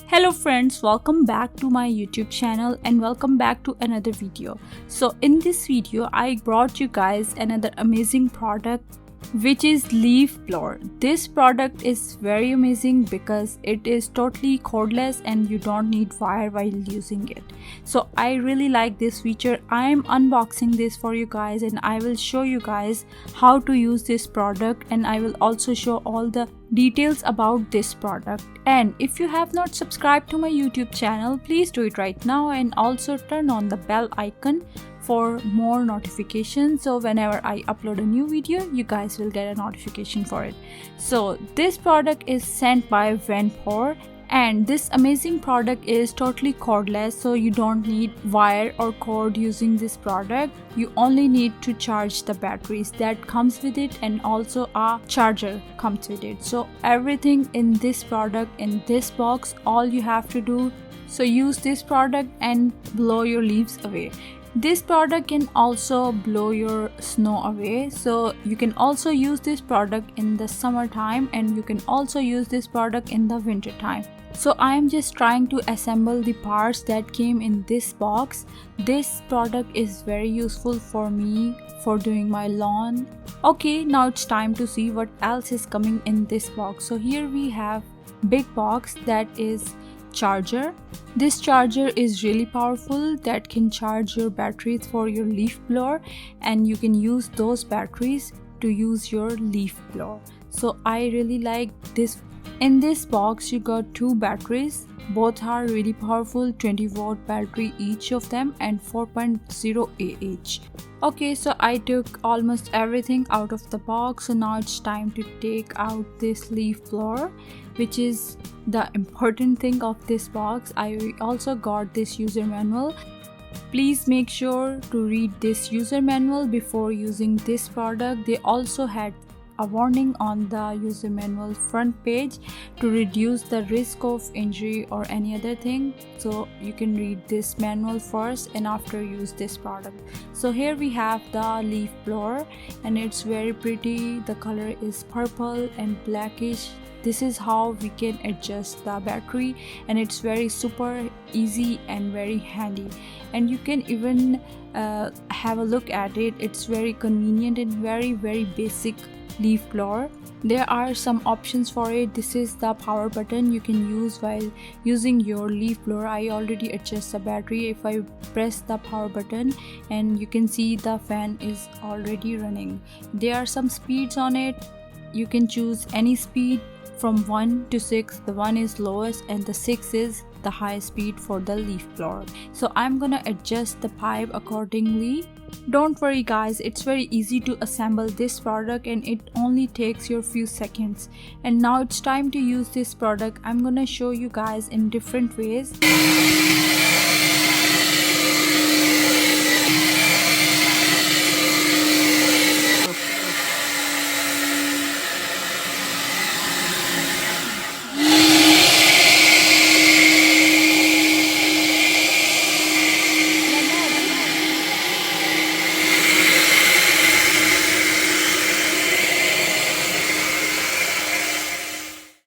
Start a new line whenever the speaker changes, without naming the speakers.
Hello friends, welcome back to my YouTube channel and welcome back to another video. So in this video I brought you guys another amazing product, which is leaf blower. This product is very amazing because it is totally cordless and you don't need wire while using it. So I really like this feature. I am unboxing this for you guys and I will show you guys how to use this product, and I will also show all the details about this product. And if you have not subscribed to my YouTube channel, please do it right now and also turn on the bell icon for more notifications, so whenever I upload a new video you guys will get a notification for it. So this product is sent by Venpor, and this amazing product is totally cordless, so you don't need wire or cord using this product. You only need to charge the batteries that comes with it, and also a charger comes with it. So everything in this product, in this box, all you have to do, so use this product and blow your leaves away. This product can also blow your snow away, so you can also use this product in the summertime and you can also use this product in the winter time. So I am just trying to assemble the parts that came in this box. This product is very useful for me for doing my lawn. Okay, now it's time to see what else is coming in this box. So here we have big box that is charger. This charger is really powerful, that can charge your batteries for your leaf blower, and you can use those batteries to use your leaf blower. So I really like this. In this box you got two batteries, both are really powerful, 20-watt battery each of them and 4.0 Ah. Okay, so I took almost everything out of the box, so now it's time to take out this leaf blower, which is the important thing of this box. I also got this user manual. Please make sure to read this user manual before using this product. They also had a warning on the user manual front page to reduce the risk of injury or any other thing, so you can read this manual first and after use this product. So here we have the leaf blower and it's very pretty. The color is purple and blackish. This is how we can adjust the battery, and it's very super easy and very handy, and you can even have a look at it. It's very convenient and very basic leaf blower. There are some options for it. This is the power button you can use while using your leaf blower. I already adjust the battery. If I press the power button, and you can see the fan is already running. There are some speeds on it. You can choose any speed from 1 to 6. The 1 is lowest and the 6 is the high speed for the leaf blower. So I'm gonna adjust the pipe accordingly. Don't worry guys, it's very easy to assemble this product and it only takes you a few seconds. And now it's time to use this product. I'm gonna show you guys in different ways.